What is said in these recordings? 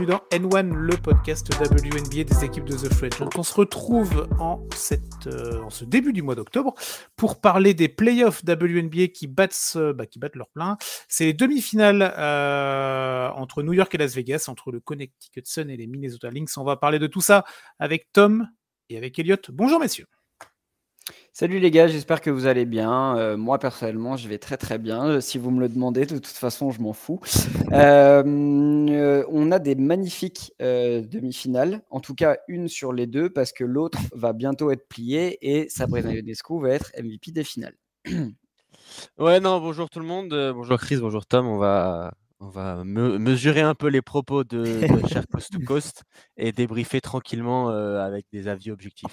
bienvenue dans N1, le podcast WNBA des équipes de The Fred. Donc on se retrouve en ce début du mois d'octobre pour parler des playoffs WNBA qui battent leur plein. C'est les demi-finales entre New York et Las Vegas, entre le Connecticut Sun et les Minnesota Lynx. On va parler de tout ça avec Tom et avec Elliot. Bonjour messieurs. Salut les gars, j'espère que vous allez bien. Moi personnellement, je vais très très bien. Si vous me le demandez, de toute façon, je m'en fous. On a des magnifiques demi-finales, en tout cas une sur les deux, parce que l'autre va bientôt être pliée et Sabrina Ionescu va être MVP des finales. Ouais, non, bonjour tout le monde. Bonjour Chris, bonjour Tom. On va mesurer un peu les propos de cher Coast to Coast et débriefer tranquillement avec des avis objectifs.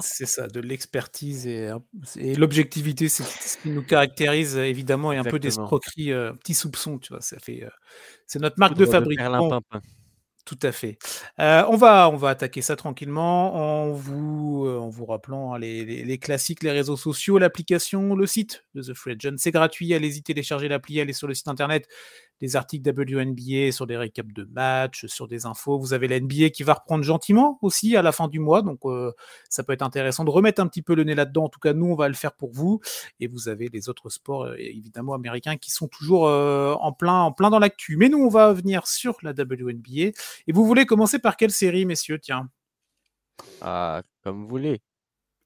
C'est ça, de l'expertise et l'objectivité, c'est ce qui nous caractérise évidemment, et un peu d'escroquerie, petit soupçon, tu vois, ça fait, c'est notre marque de fabrique. Bon, tout à fait. On va attaquer ça tranquillement en vous rappelant les classiques, les réseaux sociaux, l'application, le site de The Free Agent. C'est gratuit, allez-y télécharger l'appli, allez sur le site internet, des articles WNBA sur des récaps de matchs, sur des infos. Vous avez la NBA qui va reprendre gentiment aussi à la fin du mois, donc ça peut être intéressant de remettre un petit peu le nez là-dedans. En tout cas, nous, on va le faire pour vous. Et vous avez les autres sports, évidemment, américains qui sont toujours en plein dans l'actu. Mais nous, on va venir sur la WNBA. Et vous voulez commencer par quelle série, messieurs? Tiens. Comme vous voulez.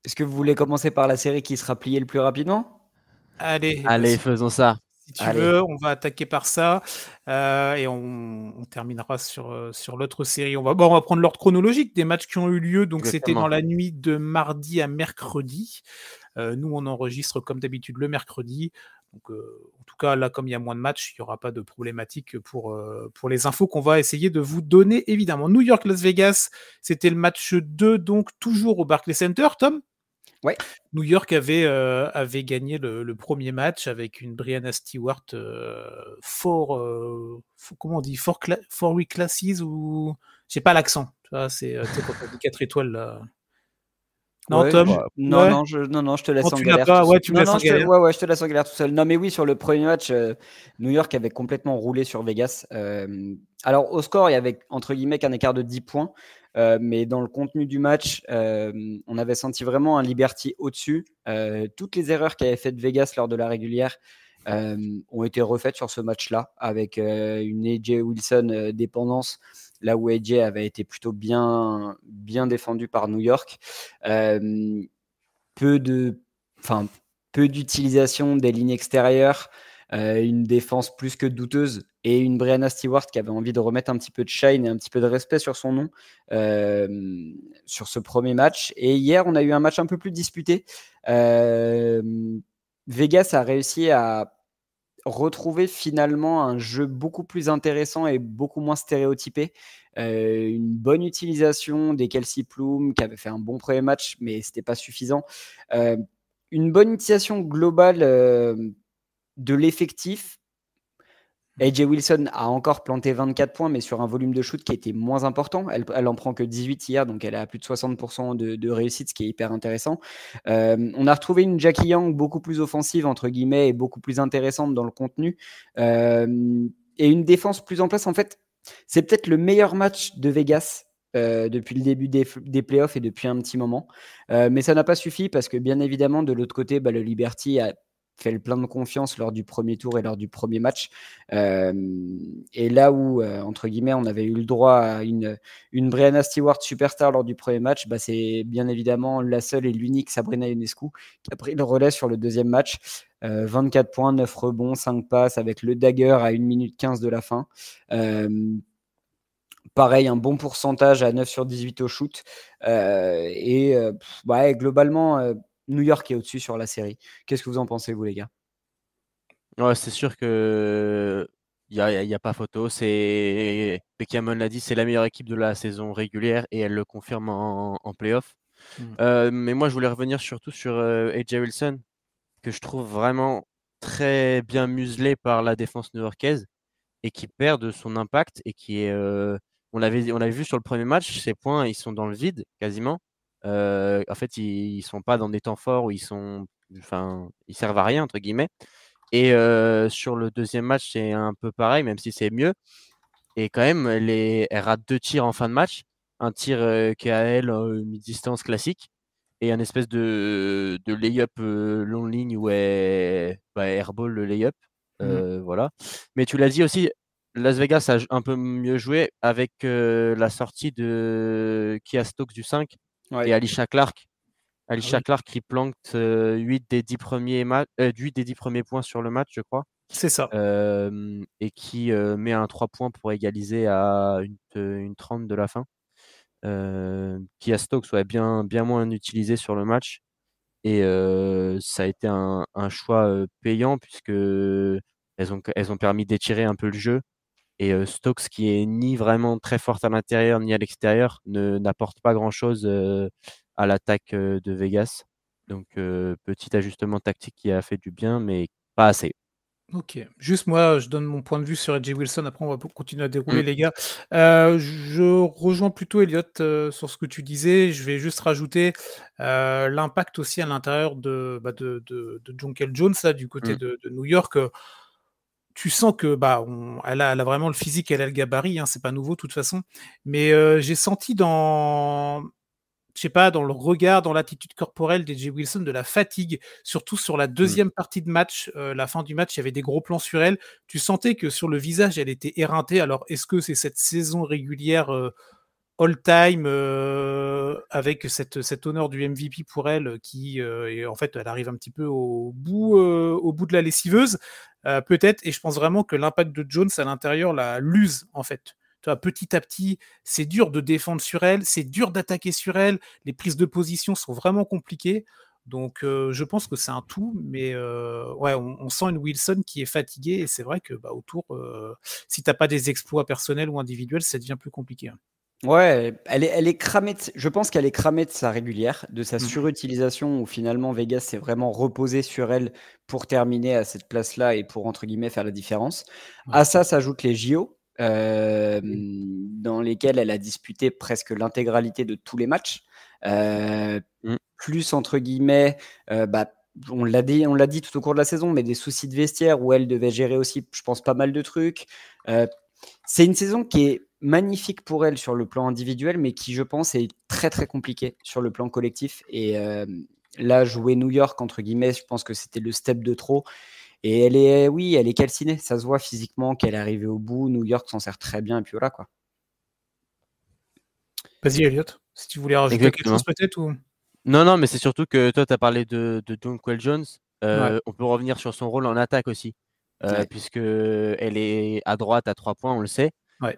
Est-ce que vous voulez commencer par la série qui sera pliée le plus rapidement? Allez, faisons ça. Si tu veux, on va attaquer par ça et on terminera sur l'autre série. On va prendre l'ordre chronologique des matchs qui ont eu lieu. Donc, C'était dans la nuit de mardi à mercredi. Nous, on enregistre comme d'habitude le mercredi. Donc, en tout cas, là, comme il y a moins de matchs, il n'y aura pas de problématique pour les infos qu'on va essayer de vous donner, évidemment. New York-Las Vegas, c'était le match 2, donc toujours au Barclays Center, Tom? Ouais. New York avait gagné le premier match avec une Brianna Stewart comment on dit, for week classes, ou j'ai pas l'accent, tu vois, c'est quand on dit 4 étoiles là. Non, ouais, Tom? Non, je te laisse en galère. Je te laisse en galère tout seul. Non, mais oui, sur le premier match, New York avait complètement roulé sur Vegas. Alors, au score, il y avait entre guillemets qu'un écart de 10 points. Mais dans le contenu du match, on avait senti vraiment un Liberty au-dessus. Toutes les erreurs qu'avait faites Vegas lors de la régulière ont été refaites sur ce match-là, avec une AJ Wilson dépendance, là où AJ avait été plutôt bien défendu par New York. Peu d'utilisation des lignes extérieures, une défense plus que douteuse, et une Brianna Stewart qui avait envie de remettre un petit peu de shine et un petit peu de respect sur son nom sur ce premier match. Et hier, on a eu un match un peu plus disputé. Vegas a réussi à retrouver finalement un jeu beaucoup plus intéressant et beaucoup moins stéréotypé. Une bonne utilisation des Kelsey Plum qui avait fait un bon premier match, mais c'était pas suffisant. Une bonne utilisation globale de l'effectif. AJ Wilson a encore planté 24 points, mais sur un volume de shoot qui était moins important. Elle en prend que 18 hier, donc elle a plus de 60% de réussite, ce qui est hyper intéressant. On a retrouvé une Jackie Young beaucoup plus offensive, entre guillemets, et beaucoup plus intéressante dans le contenu. Et une défense plus en place. En fait, c'est peut-être le meilleur match de Vegas depuis le début des playoffs et depuis un petit moment. Mais ça n'a pas suffi parce que, bien évidemment, de l'autre côté, le Liberty a fait le plein de confiance lors du premier tour et lors du premier match. Et là où, entre guillemets, on avait eu le droit à une Brianna Stewart superstar lors du premier match, c'est bien évidemment la seule et l'unique Sabrina Ionescu qui a pris le relais sur le deuxième match. 24 points, 9 rebonds, 5 passes avec le dagger à 1 minute 15 de la fin. Pareil, un bon pourcentage à 9 sur 18 au shoot. Globalement, New York est au-dessus sur la série. Qu'est-ce que vous en pensez, vous, les gars? Ouais, c'est sûr que il y a pas photo. Becky Hammon l'a dit, c'est la meilleure équipe de la saison régulière et elle le confirme en playoff. Mais moi, je voulais revenir surtout sur AJ Wilson, que je trouve vraiment très bien muselé par la défense new-yorkaise et qui perd de son impact et qui est. On l'avait vu sur le premier match, ses points, ils sont dans le vide quasiment. En fait, ils sont pas dans des temps forts où ils servent à rien, entre guillemets. Et sur le deuxième match, c'est un peu pareil, même si c'est mieux. Et quand même, elle rate 2 tirs en fin de match. Un tir qui est à elle, mi-distance classique, et un espèce de lay-up long ligne où elle airball le lay-up. Voilà. Mais tu l'as dit aussi, Las Vegas a un peu mieux joué avec la sortie de Kia Stokes du 5 et Alicia Clark. Alicia Clark qui planque 8 des 10 premiers 8 des 10 premiers points sur le match, je crois. C'est ça. Et qui met un 3 points pour égaliser à une 30 de la fin. Kia Stokes bien moins utilisé sur le match. Et ça a été un choix payant puisque elles ont permis d'étirer un peu le jeu. Et Stokes, qui est ni vraiment très forte à l'intérieur ni à l'extérieur, n'apporte pas grand-chose à l'attaque de Vegas. Donc petit ajustement tactique qui a fait du bien, mais pas assez. Ok, juste moi, je donne mon point de vue sur AJ Wilson. Après, on va continuer à dérouler, les gars. Je rejoins plutôt Elliot sur ce que tu disais. Je vais juste rajouter l'impact aussi à l'intérieur de Jonquel Jones, là, du côté de New York. Tu sens que elle a vraiment le physique, elle a le gabarit, hein, c'est pas nouveau de toute façon. Mais j'ai senti dans le regard, dans l'attitude corporelle d'A.J. Wilson, de la fatigue, surtout sur la deuxième partie de match, la fin du match, il y avait des gros plans sur elle. Tu sentais que sur le visage, elle était éreintée. Alors, est-ce que c'est cette saison régulière all-time avec cet honneur du MVP pour elle qui, et en fait, elle arrive un petit peu au bout de la lessiveuse, peut-être. Et je pense vraiment que l'impact de Jones à l'intérieur la l'use, en fait. Tu vois, petit à petit, c'est dur de défendre sur elle, c'est dur d'attaquer sur elle, les prises de position sont vraiment compliquées. Donc, je pense que c'est un tout, mais ouais, on sent une Wilson qui est fatiguée, et c'est vrai que autour, si t'as pas des exploits personnels ou individuels, ça devient plus compliqué. Hein. Ouais, elle est cramée. Je pense qu'elle est cramée de sa régulière, de sa surutilisation, où finalement Vegas s'est vraiment reposé sur elle pour terminer à cette place-là et pour, entre guillemets, faire la différence. À ça s'ajoutent les JO, dans lesquels elle a disputé presque l'intégralité de tous les matchs. Plus, entre guillemets, on l'a dit tout au cours de la saison, mais des soucis de vestiaire où elle devait gérer aussi, je pense, pas mal de trucs. C'est une saison qui est magnifique pour elle sur le plan individuel, mais qui, je pense, est très très compliquée sur le plan collectif. Et là, jouer New York, entre guillemets, je pense que c'était le step de trop. Et elle est calcinée. Ça se voit physiquement qu'elle est arrivée au bout. New York s'en sert très bien, et puis voilà, quoi. Vas-y, Elliot, si tu voulais rajouter quelque chose peut-être ou... Non, mais c'est surtout que toi, tu as parlé de Jonquel Jones. On peut revenir sur son rôle en attaque aussi, puisque elle est à droite à 3 points, on le sait.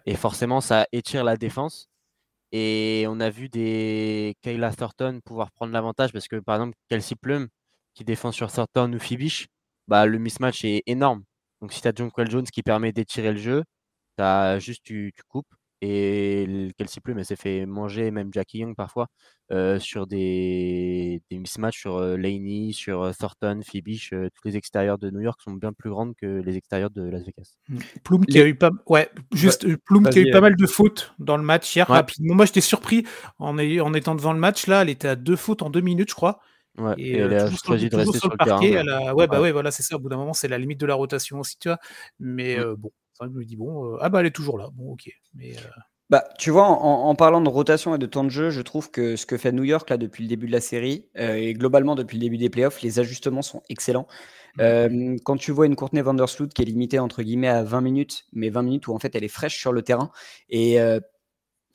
Et forcément, ça étire la défense. Et on a vu des Kayla Thornton pouvoir prendre l'avantage parce que, par exemple, Kelsey Plum, qui défend sur Thornton ou Fibish, le mismatch est énorme. Donc, si tu as Jonquel Jones qui permet d'étirer le jeu, tu coupes. Et Kelsey Plum, elle s'est fait manger, même Jackie Young parfois, sur des mismatchs sur Laney, sur Thornton, Fibish. Tous les extérieurs de New York sont bien plus grands que les extérieurs de Las Vegas. Plum qui a eu pas mal de fautes dans le match hier, rapidement. Moi, j'étais surpris en étant devant le match. Là, elle était à 2 fautes en 2 minutes, je crois. Ouais, et elle a choisi de rester sur le parquet. Voilà, c'est ça. Au bout d'un moment, c'est la limite de la rotation aussi, tu vois. Mais bon, je me dis elle est toujours là. Bon, ok. Mais tu vois, en parlant de rotation et de temps de jeu, je trouve que ce que fait New York là depuis le début de la série et globalement depuis le début des playoffs, les ajustements sont excellents. Quand tu vois une Courtney Vandersloot qui est limitée entre guillemets à 20 minutes, mais 20 minutes où en fait elle est fraîche sur le terrain. Et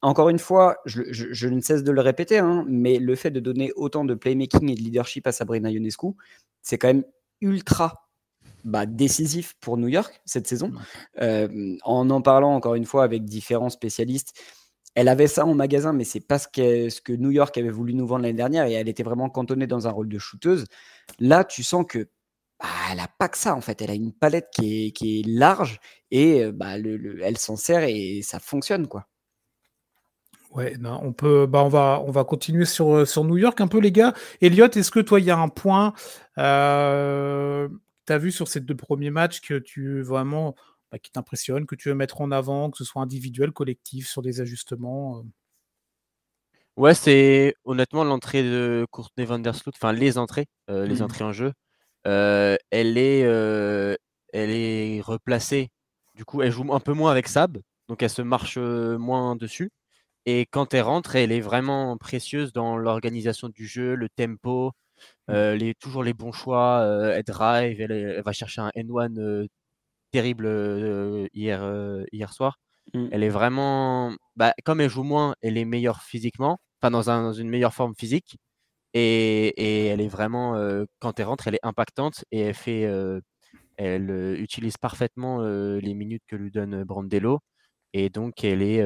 encore une fois, je ne cesse de le répéter, hein, mais le fait de donner autant de playmaking et de leadership à Sabrina Ionescu, c'est quand même ultra décisif pour New York cette saison. En parlant encore une fois avec différents spécialistes, elle avait ça en magasin, mais c'est pas ce que New York avait voulu nous vendre l'année dernière, et elle était vraiment cantonnée dans un rôle de shooteuse. Là, tu sens que elle n'a pas que ça en fait. Elle a une palette qui est large et elle s'en sert et ça fonctionne, quoi. Ouais, non, on peut, on va continuer sur New York un peu, les gars. Elliot, est-ce que toi, il y a un point tu as vu sur ces 2 premiers matchs que tu vraiment qui t'impressionne, que tu veux mettre en avant, que ce soit individuel, collectif, sur des ajustements Ouais, c'est honnêtement l'entrée de Courtney Vandersloot, enfin les entrées en jeu. Elle est replacée. Du coup, elle joue un peu moins avec Sab, donc elle se marche moins dessus. Et quand elle rentre, elle est vraiment précieuse dans l'organisation du jeu, le tempo, toujours les bons choix. Elle drive, elle va chercher un N1 terrible hier soir. Elle est vraiment, comme elle joue moins, elle est meilleure physiquement, enfin dans une meilleure forme physique. Et elle est vraiment, quand elle rentre, elle est impactante et elle utilise parfaitement les minutes que lui donne Brandello. Et donc, elle est,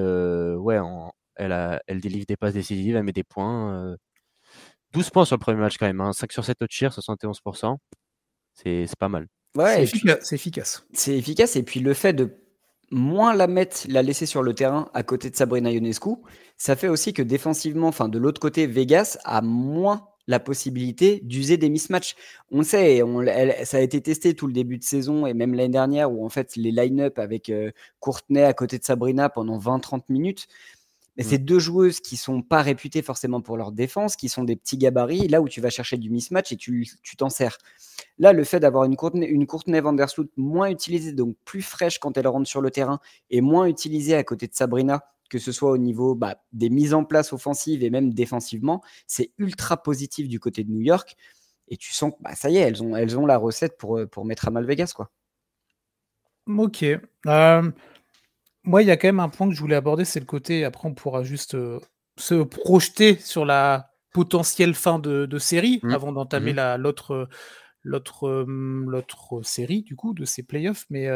elle délivre des passes décisives, elle met des points. 12 points sur le premier match quand même, hein. 5 sur 7 au tir, 71%. C'est pas mal. Ouais, c'est efficace. C'est efficace. Et puis le fait de moins la laisser sur le terrain à côté de Sabrina Ionescu, ça fait aussi que défensivement, enfin de l'autre côté, Vegas a moins la possibilité d'user des mismatchs. On le sait, ça a été testé tout le début de saison et même l'année dernière où en fait les line-up avec Courtenay à côté de Sabrina pendant 20-30 minutes. Mais c'est deux joueuses qui sont pas réputées forcément pour leur défense, qui sont des petits gabarits, là où tu vas chercher du mismatch et tu t'en sers. Là, le fait d'avoir une Courtenay Vandersloot moins utilisée, donc plus fraîche quand elle rentre sur le terrain, et moins utilisée à côté de Sabrina, que ce soit au niveau des mises en place offensives et même défensivement, c'est ultra positif du côté de New York. Et tu sens que ça y est, elles ont la recette pour mettre à mal Vegas, quoi. Ok. Moi, il y a quand même un point que je voulais aborder, c'est le côté, après on pourra juste se projeter sur la potentielle fin de série avant d'entamer l'autre série du coup de ces playoffs. Mais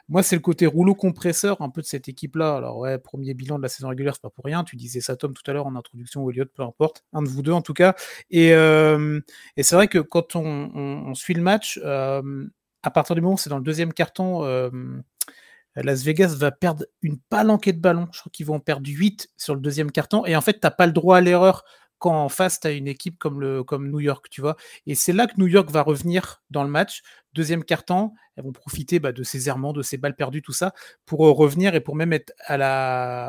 moi, c'est le côté rouleau compresseur un peu de cette équipe-là. Alors ouais, premier bilan de la saison régulière, c'est pas pour rien. Tu disais ça, Tom, tout à l'heure en introduction, ou Elliot, peu importe, un de vous deux en tout cas. Et c'est vrai que quand on suit le match, à partir du moment où c'est dans le deuxième carton, Las Vegas va perdre une palanquée de ballons. Je crois qu'ils vont en perdre 8 sur le deuxième carton. Et en fait, tu n'as pas le droit à l'erreur quand en face, tu as une équipe comme New York, tu vois. Et c'est là que New York va revenir dans le match. Deuxième carton, elles vont profiter de ces errements, de ces balles perdues, tout ça, pour revenir et pour même être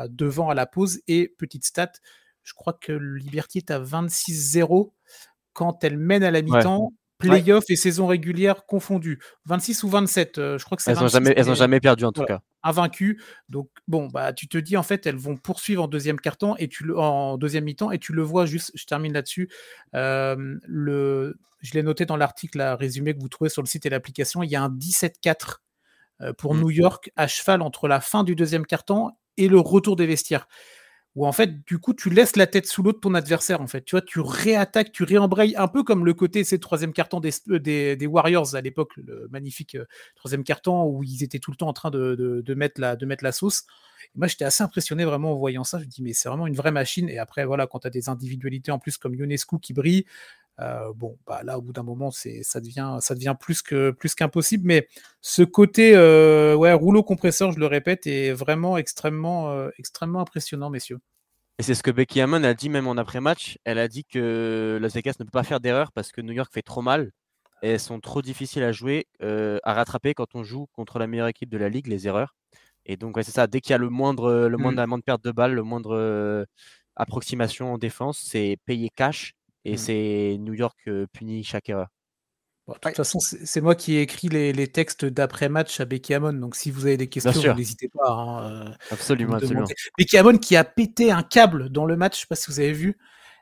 devant à la pause. Et petite stat, je crois que Liberty est à 26-0 quand elle mène à la mi-temps. Playoff et saison régulière confondues. 26 ou 27, je crois que c'est 26. Elles n'ont jamais perdu en tout cas. Invaincues. Donc, bon, tu te dis, en fait, elles vont poursuivre en deuxième carton et en deuxième mi-temps, et tu le vois juste, je termine là-dessus. Je l'ai noté dans l'article, résumé que vous trouvez sur le site et l'application, il y a un 17-4 pour New York à cheval entre la fin du deuxième carton et le retour des vestiaires. Où en fait, du coup, tu laisses la tête sous l'eau de ton adversaire, en fait. Tu vois, tu réattaques, tu réembrayes, un peu comme le côté, c'est le troisième carton des Warriors à l'époque, le magnifique troisième carton où ils étaient tout le temps en train de mettre la sauce. Et moi, j'étais assez impressionné vraiment en voyant ça. Je me dis, mais c'est vraiment une vraie machine. Et après, voilà, quand tu as des individualités en plus comme Ionescu qui brille, là, au bout d'un moment, ça devient plus qu'impossible. Mais ce côté rouleau compresseur, je le répète, est vraiment extrêmement impressionnant, messieurs. Et c'est ce que Becky Hammon a dit même en après-match. Elle a dit que Las Vegas ne peut pas faire d'erreur parce que New York fait trop mal. Et elles sont trop difficiles à jouer, à rattraper quand on joue contre la meilleure équipe de la ligue, les erreurs. Et donc, c'est ça. Dès qu'il y a le moindre perte de balle, le moindre approximation en défense, c'est payé cash. Et c'est New York punit chaque erreur. Bon, de toute façon, c'est moi qui ai écrit les textes d'après-match à Becky Hammon. Donc, si vous avez des questions, vous n'hésitez pas. Absolument. Becky Hammon qui a pété un câble dans le match, je ne sais pas si vous avez vu.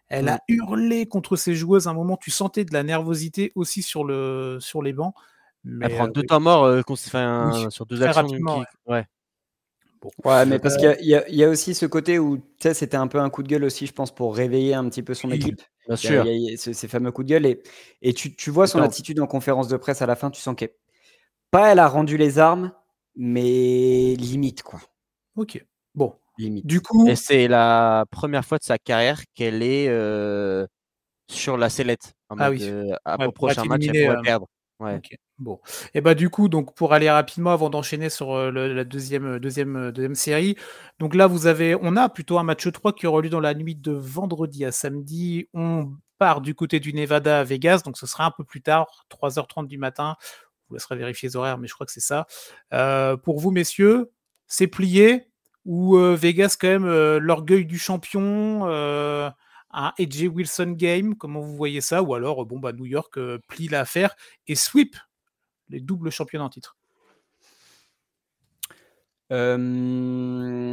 Elle a hurlé contre ses joueuses. À un moment, tu sentais de la nervosité aussi sur les bancs. Mais, elle prend 2 temps morts sur 2 actions. Rapidement, ouais. Ouais, mais parce qu'il y a aussi ce côté où c'était un peu un coup de gueule aussi, je pense, pour réveiller un petit peu son équipe. Bien sûr. Il y a ces fameux coups de gueule et tu vois son attitude en conférence de presse à la fin, tu sens qu'elle a rendu les armes, mais limite, quoi. Ok, bon. Limite. Du coup, et c'est la première fois de sa carrière qu'elle est sur la sellette. Au prochain match, elle pourrait perdre. Ouais. Okay. Bon, et du coup, donc pour aller rapidement avant d'enchaîner sur la deuxième série, donc là on a plutôt un match 3 qui aura lieu dans la nuit de vendredi à samedi. On part du côté du Nevada à Vegas, donc ce sera un peu plus tard, 3h30 du matin. Je vous laisserai vérifier les horaires, mais je crois que c'est ça. Pour vous, messieurs, c'est plié ou Vegas quand même l'orgueil du champion, un AJ Wilson game, comment vous voyez ça? Ou alors, New York plie l'affaire et sweep les doubles championnats en titre. Moi,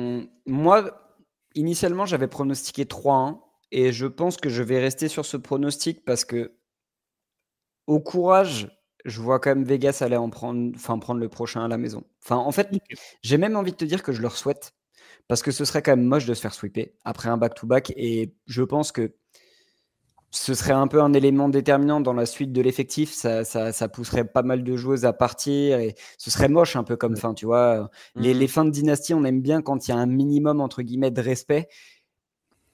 initialement, j'avais pronostiqué 3-1 et je pense que je vais rester sur ce pronostic parce que au courage, je vois quand même Vegas aller prendre le prochain à la maison. En fait, j'ai même envie de te dire que je leur souhaite parce que ce serait quand même moche de se faire sweeper après un back-to-back et je pense que ce serait un peu un élément déterminant dans la suite de l'effectif. Ça pousserait pas mal de joueuses à partir et ce serait moche un peu comme fin, tu vois. Les fins de dynastie, on aime bien quand il y a un minimum, entre guillemets, de respect.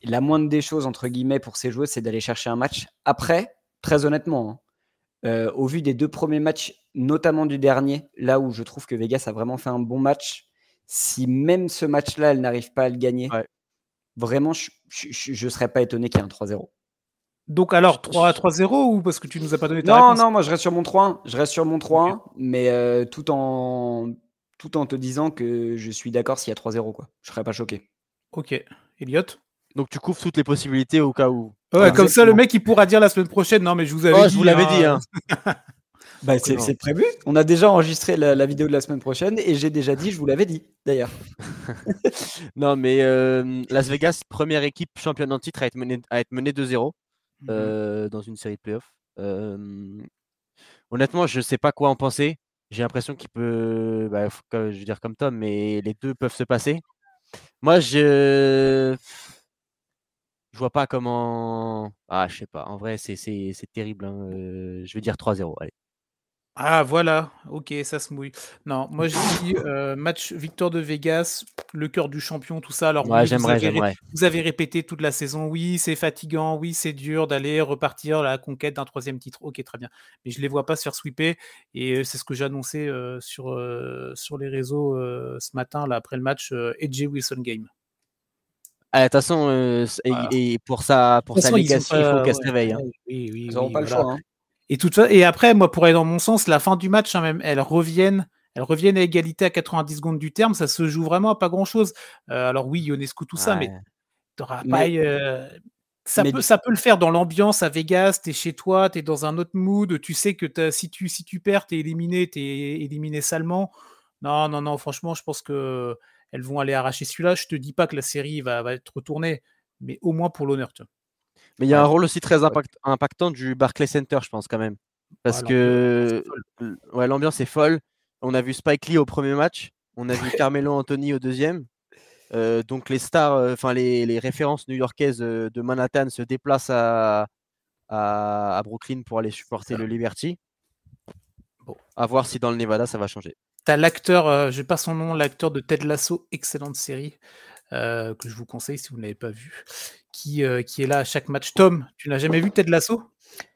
La moindre des choses, entre guillemets, pour ces joueuses, c'est d'aller chercher un match. Après, très honnêtement, au vu des 2 premiers matchs, notamment du dernier, là où je trouve que Vegas a vraiment fait un bon match, si même ce match-là, elle n'arrive pas à le gagner, vraiment, je ne serais pas étonné qu'il y ait un 3-0. Donc alors 3-0 ou parce que tu nous as pas donné ta réponse? Non, moi je reste sur mon 3-1. Je reste sur mon 3-1, mais tout en te disant que je suis d'accord s'il y a 3-0, quoi. Je serais pas choqué. Ok. Elliot? Donc tu couvres toutes les possibilités au cas où. Ouais, comme ça, le mec, il pourra dire la semaine prochaine, non, mais je vous avais dit. Je vous l'avais dit. Hein. Bah, c'est prévu. On a déjà enregistré la vidéo de la semaine prochaine et j'ai déjà dit, je vous l'avais dit, d'ailleurs. Non, mais Las Vegas, première équipe championne en titre à être menée 2-0 dans une série de playoffs. Honnêtement, je ne sais pas quoi en penser. J'ai l'impression qu'il peut, je veux dire comme Tom, mais les deux peuvent se passer. Moi, je vois pas comment. Je sais pas. En vrai, c'est terrible. Hein. Je vais dire 3-0. Allez. Ah voilà, ok, ça se mouille. Non, moi je dis match victoire de Vegas, le cœur du champion, tout ça. Alors oui, vous avez répété toute la saison, oui, c'est fatigant, oui, c'est dur d'aller repartir à la conquête d'un 3e titre. Ok, très bien. Mais je les vois pas se faire sweeper et c'est ce que j'ai annoncé sur les réseaux ce matin, là, après le match AJ Wilson Game. De toute façon, et pour sa legacy, il faut qu'elle se réveille. Hein. Oui, ils n'auront pas le choix. Hein. Et après, moi, pour aller dans mon sens, la fin du match, hein, même, elles reviennent à égalité à 90 secondes du terme. Ça se joue vraiment à pas grand-chose. Alors oui, Ionescu, tout ça, mais t'auras pas... ça peut le faire dans l'ambiance à Vegas. T'es chez toi, t'es dans un autre mood. Tu sais que si tu perds, t'es éliminé salement. Non, franchement, je pense que elles vont aller arracher celui-là. Je te dis pas que la série va être retournée, mais au moins pour l'honneur. Mais il y a un rôle aussi très impactant du Barclays Center, je pense, quand même. Parce que l'ambiance est folle. On a vu Spike Lee au premier match. On a vu Carmelo Anthony au deuxième. Donc les stars, les références new-yorkaises de Manhattan se déplacent à Brooklyn pour aller supporter le Liberty. Bon, à voir si dans le Nevada, ça va changer. T'as l'acteur, je n'ai pas son nom, l'acteur de Ted Lasso, excellente série. Que je vous conseille si vous ne l'avez pas vu, qui est là à chaque match. Tom, tu n'as jamais vu Ted Lasso?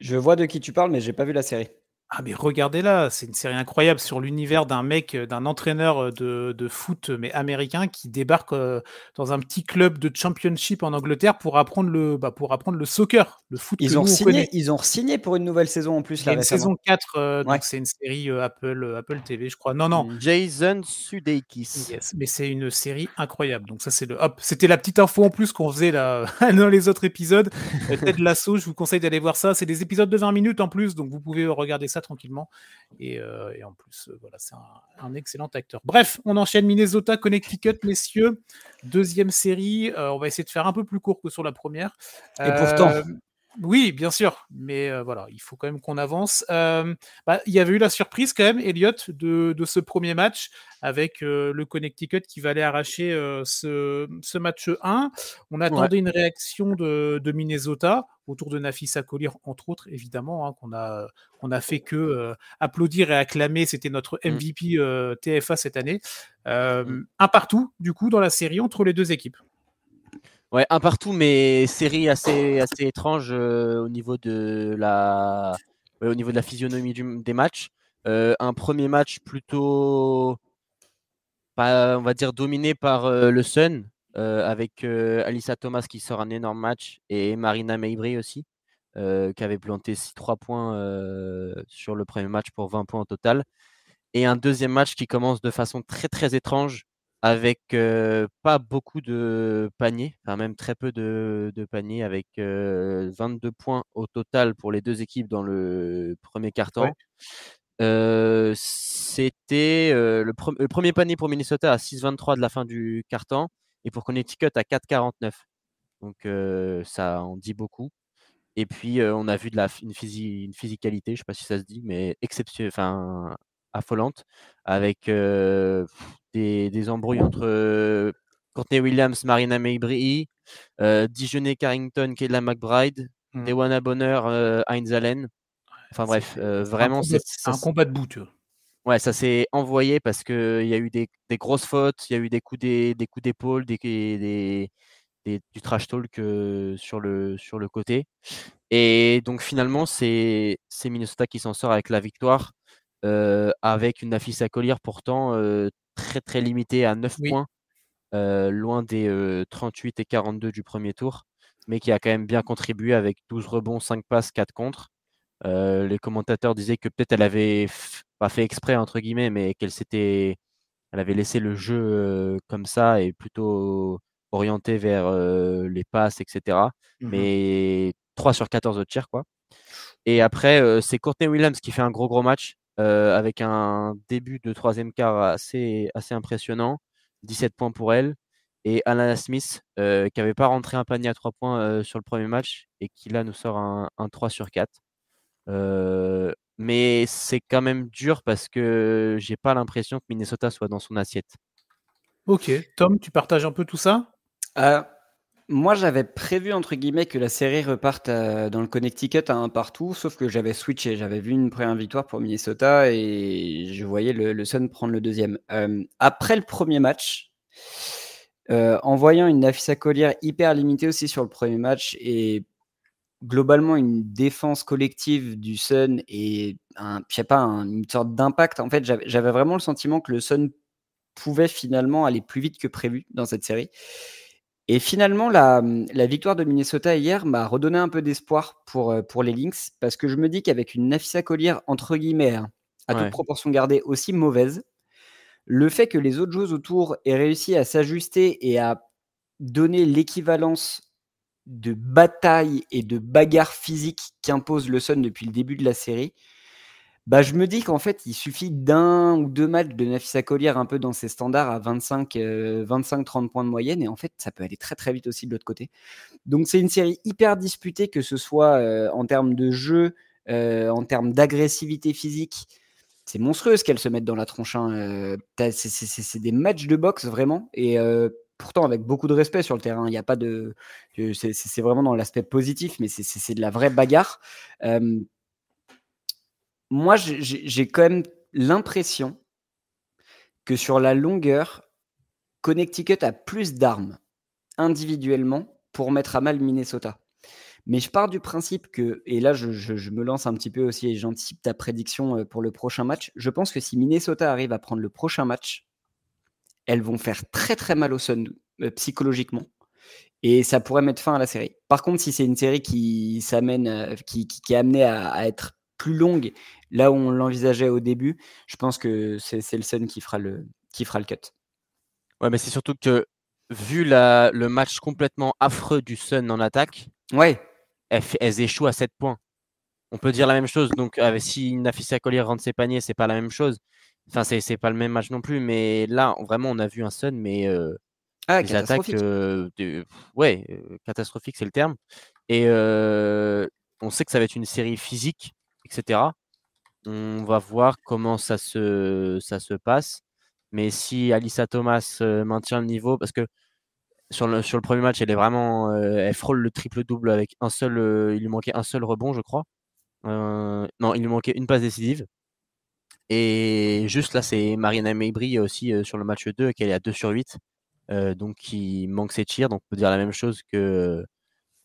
Je vois de qui tu parles, mais j'ai pas vu la série. Ah mais regardez-la, c'est une série incroyable sur l'univers d'un mec, d'un entraîneur de foot mais américain qui débarque dans un petit club de championship en Angleterre pour apprendre le soccer, le foot que nous on connaît. Ils ont re-signé pour une nouvelle saison en plus. Il y a une saison 4, donc c'est une série Apple TV, je crois. Non. Jason Sudeikis. Yes, mais c'est une série incroyable. Donc ça, c'était la petite info en plus qu'on faisait là dans les autres épisodes. Ted Lasso, je vous conseille d'aller voir ça. C'est des épisodes de 20 minutes en plus, donc vous pouvez regarder ça tranquillement. Et en plus, voilà, c'est un excellent acteur. Bref, on enchaîne Minnesota, Connecticut, messieurs. Deuxième série. On va essayer de faire un peu plus court que sur la première. Et pourtant. Oui, bien sûr, mais voilà, il faut quand même qu'on avance. Il y avait eu la surprise quand même, Elliot, de ce premier match avec le Connecticut qui va aller arracher ce match 1. On attendait une réaction de Minnesota autour de Nafisa Collier, entre autres, évidemment, hein, qu'on a fait que applaudir et acclamer. C'était notre MVP TFA cette année. Un partout, du coup, dans la série entre les deux équipes. Ouais, un partout, mais série assez étrange au niveau de la physionomie des matchs. Un premier match plutôt, on va dire, dominé par le Sun, avec Alyssa Thomas qui sort un énorme match et Marina Mabrey aussi, qui avait planté 3 points sur le premier match pour 20 points au total. Et un deuxième match qui commence de façon très très étrange avec pas beaucoup de paniers, enfin même très peu de paniers, avec 22 points au total pour les deux équipes dans le premier quart-temps. c'était le premier panier pour Minnesota à 6,23 de la fin du quart-temps et pour Connecticut à 4,49. Donc ça en dit beaucoup. Et puis on a vu une physicalité, je ne sais pas si ça se dit, mais affolante, avec des embrouilles entre Courtney Williams, Marina Mabrey, Dijonay Carrington, Kayla McBride, Dewana Bonner, Heinz Allen. Enfin bref, vraiment c'est un combat de bout, tu vois. Ouais, ça s'est envoyé parce qu'il y a eu des grosses fautes, il y a eu des coups d'épaule, du trash talk sur le côté. Et donc finalement, c'est Minnesota qui s'en sort avec la victoire, avec une Napheesa Collier pourtant très très limitée à 9 points, loin des 38 et 42 du premier tour, mais qui a quand même bien contribué avec 12 rebonds, 5 passes, 4 contres. Les commentateurs disaient que peut-être elle avait pas fait exprès entre guillemets, mais elle avait laissé le jeu comme ça et plutôt orienté vers les passes, etc. Mais 3 sur 14 de tir, quoi. Et après, c'est Courtney Williams qui fait un gros match avec un début de troisième quart assez impressionnant. 17 points pour elle. Et Alana Smith, qui n'avait pas rentré un panier à 3 points sur le premier match et qui là nous sort un 3 sur 4. Mais c'est quand même dur parce que j'ai pas l'impression que Minnesota soit dans son assiette. Ok, Tom, tu partages un peu tout ça? Moi, j'avais prévu, entre guillemets, que la série reparte dans le Connecticut à 1 partout, sauf que j'avais switché. J'avais vu une première victoire pour Minnesota et je voyais le Sun prendre le deuxième. Après le premier match, en voyant une Napheesa Collier hyper limitée aussi sur le premier match et globalement une défense collective du Sun et une sorte d'impact, en fait, j'avais vraiment le sentiment que le Sun pouvait finalement aller plus vite que prévu dans cette série. Et finalement, la victoire de Minnesota hier m'a redonné un peu d'espoir pour les Lynx, parce que je me dis qu'avec une Napheesa Collier, entre guillemets, à toute proportion gardée, aussi mauvaise, le fait que les autres joueuses autour aient réussi à s'ajuster et à donner l'équivalence de bataille et de bagarre physique qu'impose le Sun depuis le début de la série, je me dis qu'en fait, il suffit d'1 ou 2 matchs de Napheesa Collier un peu dans ses standards à 25-30 points de moyenne et en fait, ça peut aller très, très vite aussi de l'autre côté. Donc c'est une série hyper disputée, que ce soit en termes de jeu, en termes d'agressivité physique. C'est monstrueux ce qu'elles se mettent dans la tronche. C'est des matchs de boxe vraiment et pourtant avec beaucoup de respect sur le terrain. Il y a pas de, c'est vraiment dans l'aspect positif, mais c'est de la vraie bagarre. Moi, j'ai quand même l'impression que sur la longueur, Connecticut a plus d'armes individuellement pour mettre à mal Minnesota. Mais je pars du principe que, et là je me lance un petit peu aussi et j'anticipe ta prédiction pour le prochain match, je pense que si Minnesota arrive à prendre le prochain match, elles vont faire très très mal au Sun psychologiquement et ça pourrait mettre fin à la série. Par contre, si c'est une série qui s'amène, qui est amenée à être plus longue, là où on l'envisageait au début, je pense que c'est le Sun qui fera le cut. Ouais, mais c'est surtout que vu le match complètement affreux du Sun en attaque, elles échouent à 7 points. On peut dire la même chose. Donc, si Napheesa Collier rentre ses paniers, c'est pas la même chose. Enfin, c'est pas le même match non plus. Mais là, vraiment, on a vu un Sun, mais des attaques, catastrophique, c'est le terme. Et on sait que ça va être une série physique, etc. On va voir comment ça se passe. Mais si Alyssa Thomas maintient le niveau, parce que sur le premier match, elle frôle le triple-double avec il lui manquait un seul rebond, je crois. Non, il lui manquait une passe décisive. Et juste là, c'est Marina Mabrey aussi sur le match 2, qu'elle est à 2 sur 8. Donc, qui manque ses tirs. Donc, on peut dire la même chose que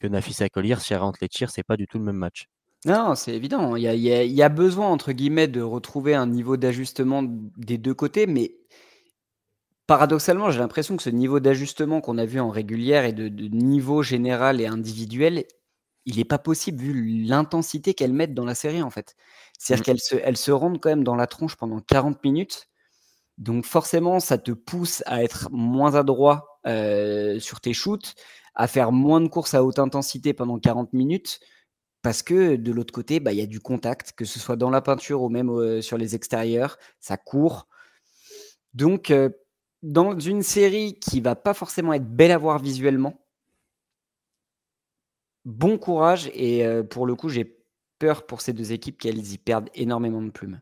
Napheesa Collier. Si elle rentre les tirs, c'est pas du tout le même match. Non, c'est évident. Il y a besoin, entre guillemets, de retrouver un niveau d'ajustement des deux côtés, mais paradoxalement, j'ai l'impression que ce niveau d'ajustement qu'on a vu en régulière et de niveau général et individuel, il n'est pas possible vu l'intensité qu'elles mettent dans la série, en fait. C'est-à-dire qu'elles se rendent quand même dans la tronche pendant 40 minutes. Donc forcément, ça te pousse à être moins adroit sur tes shoots, à faire moins de courses à haute intensité pendant 40 minutes, parce que de l'autre côté, il y a du contact, que ce soit dans la peinture ou même sur les extérieurs, ça court. Donc, dans une série qui va pas forcément être belle à voir visuellement, bon courage et pour le coup, j'ai peur pour ces 2 équipes qu'elles y perdent énormément de plumes.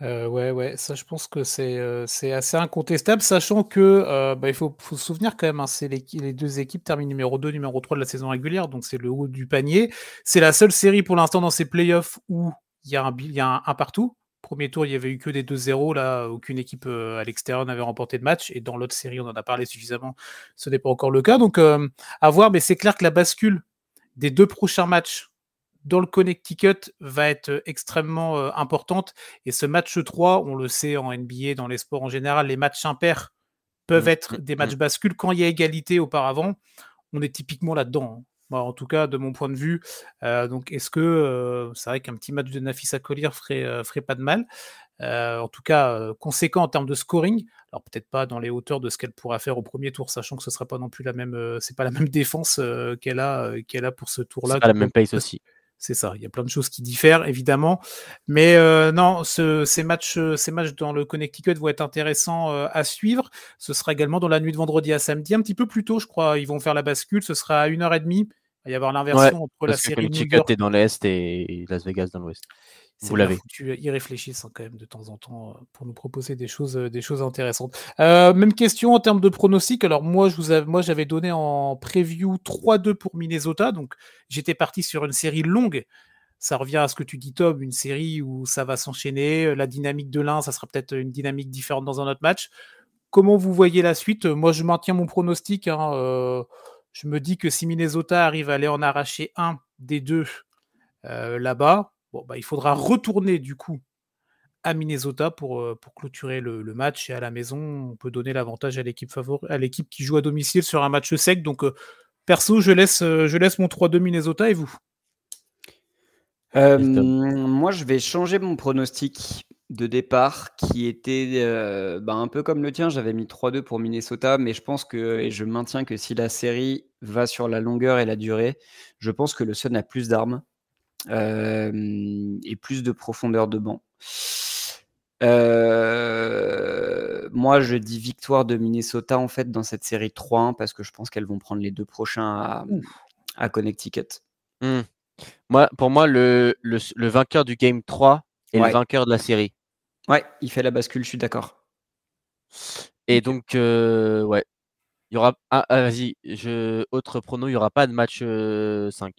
Ouais, ça je pense que c'est assez incontestable, sachant que, il faut se souvenir quand même, hein, c'est les 2 équipes terminent numéro 2, numéro 3 de la saison régulière, donc c'est le haut du panier. C'est la seule série pour l'instant dans ces playoffs où il y a un partout. Premier tour, il y avait eu que des 2-0, là, aucune équipe, à l'extérieur n'avait remporté de match et dans l'autre série, on en a parlé suffisamment, ce n'est pas encore le cas, donc à voir, mais c'est clair que la bascule des 2 prochains matchs dans le Connecticut va être extrêmement importante. Et ce match 3, on le sait en NBA, dans les sports en général, les matchs impairs peuvent être des matchs bascules. Quand il y a égalité auparavant, on est typiquement là-dedans. En tout cas, de mon point de vue. Donc, est-ce que c'est vrai qu'un petit match de Nafisa Collier ferait pas de mal. En tout cas, conséquent en termes de scoring. Alors peut-être pas dans les hauteurs de ce qu'elle pourra faire au premier tour, sachant que ce sera pas non plus la même, c'est pas la même défense qu'elle a pour ce tour-là. C'est pas la même pace aussi. C'est ça, il y a plein de choses qui diffèrent, évidemment. Mais non, ces matchs dans le Connecticut vont être intéressants à suivre. Ce sera également dans la nuit de vendredi à samedi, un petit peu plus tôt, je crois. Ils vont faire la bascule, ce sera à 1h30. Il va y avoir l'inversion entre la série New York. est dans l'Est et Las Vegas dans l'Ouest. Vous l'avez. Ils réfléchissent quand même de temps en temps pour nous proposer des choses intéressantes. Même question en termes de pronostic. Alors moi, j'avais donné en preview 3-2 pour Minnesota. Donc j'étais parti sur une série longue. Ça revient à ce que tu dis, Tom, une série où ça va s'enchaîner. La dynamique de l'un, ça sera peut-être une dynamique différente dans un autre match. Comment vous voyez la suite? Moi, je maintiens mon pronostic. Je me dis que si Minnesota arrive à aller en arracher un des deux là-bas, il faudra retourner du coup à Minnesota pour clôturer le match, et à la maison, on peut donner l'avantage à l'équipe qui joue à domicile sur un match sec. Donc, perso, je laisse mon 3-2 Minnesota, et vous? Moi, je vais changer mon pronostic de départ qui était un peu comme le tien. J'avais mis 3-2 pour Minnesota, mais je pense et je maintiens que si la série va sur la longueur et la durée, je pense que le Sun a plus d'armes. Et plus de profondeur de banc. Moi, je dis victoire de Minnesota en fait dans cette série 3-1 parce que je pense qu'elles vont prendre les 2 prochains à Connecticut. Pour moi, le vainqueur du game 3 est le vainqueur de la série. Ouais, il fait la bascule, je suis d'accord. Et donc, ouais. Il y aura. Vas-y, autre prono, il n'y aura pas de match 5.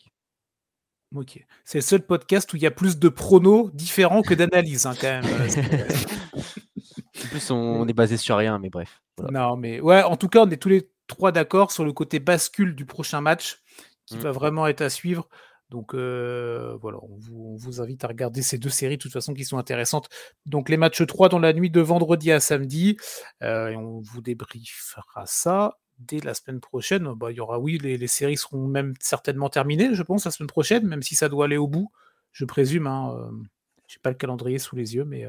Ok. C'est le seul podcast où il y a plus de pronos différents que d'analyses, quand même. En plus, on est basé sur rien, mais bref. Voilà. Non, mais ouais, en tout cas, on est tous les 3 d'accord sur le côté bascule du prochain match qui va vraiment être à suivre. Donc voilà, on vous invite à regarder ces 2 séries de toute façon qui sont intéressantes. Donc les matchs 3 dans la nuit de vendredi à samedi, et on vous débriefera ça dès la semaine prochaine. Il y aura, les séries seront même certainement terminées, je pense, la semaine prochaine, même si ça doit aller au bout, je présume. J'ai pas le calendrier sous les yeux, mais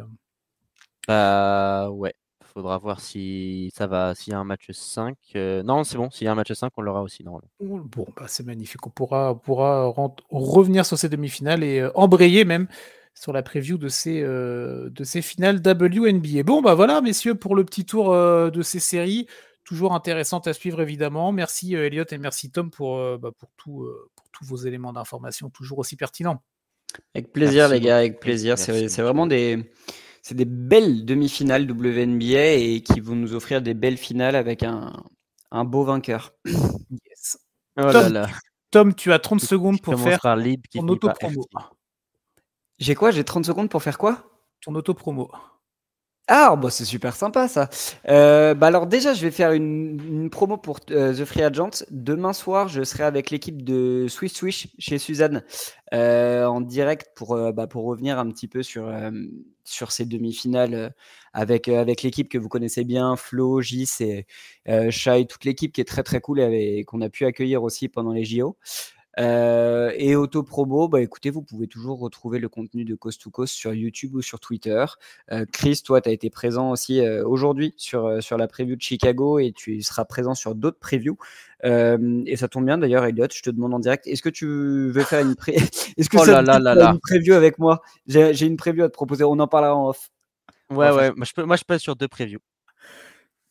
ouais. Faudra voir si ça va, s'il y a un match 5. Non, c'est bon, s'il y a un match 5, on l'aura aussi normalement. Bon, c'est magnifique. On pourra revenir sur ces demi-finales et embrayer même sur la preview de ces finales WNBA. Bon, voilà, messieurs, pour le petit tour de ces séries. Toujours intéressantes à suivre, évidemment. Merci Elliot et merci Tom pour tous vos éléments d'information, toujours aussi pertinents. Avec plaisir, les gars, avec plaisir. C'est vraiment c'est des belles demi-finales WNBA et qui vont nous offrir des belles finales avec un beau vainqueur. Yes. Tom, tu as 30 secondes pour faire ton auto-promo. J'ai quoi? J'ai 30 secondes pour faire quoi? Ton auto-promo. Ah, c'est super sympa ça. Alors déjà, je vais faire une promo pour The Free Agent. Demain soir, je serai avec l'équipe de Swiss Swish chez Suzanne en direct pour revenir un petit peu sur ces demi-finales avec l'équipe que vous connaissez bien, Flo, Gis et Shai, toute l'équipe qui est très très cool et qu'on a pu accueillir aussi pendant les JO. Et Autopromo, bah écoutez, vous pouvez toujours retrouver le contenu de Coast to Coast sur YouTube ou sur Twitter. Chris, toi, tu as été présent aussi aujourd'hui sur la preview de Chicago et tu seras présent sur d'autres previews. Et ça tombe bien d'ailleurs, Elliot, je te demande en direct, est-ce que tu veux faire une une preview avec moi? J'ai une preview à te proposer, on en parlera en off. Ouais, moi je peux être sur 2 previews.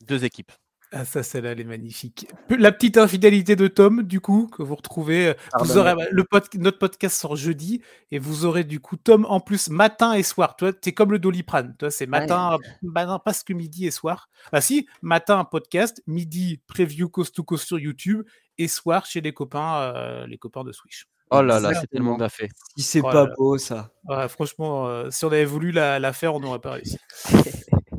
2 équipes. Ah, ça, celle-là, elle est magnifique. La petite infidélité de Tom, du coup, que vous retrouvez. Vous aurez notre podcast sort jeudi, et vous aurez du coup Tom en plus matin et soir. Toi, t'es comme le Doliprane. Toi, c'est matin, parce que midi et soir. Ah si, matin podcast, midi preview Coast to Coast sur YouTube, et soir chez les copains de Switch. Oh là là, c'est tellement bien fait. Si c'est pas beau, ça. Ouais, franchement, si on avait voulu la faire, on n'aurait pas réussi.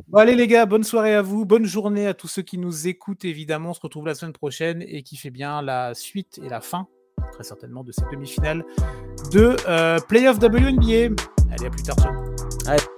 Bon, allez les gars, bonne soirée à vous, bonne journée à tous ceux qui nous écoutent. Évidemment, on se retrouve la semaine prochaine et qui fait bien la suite et la fin, très certainement, de cette demi-finale de Playoff WNBA. Allez, à plus tard, ciao. Allez.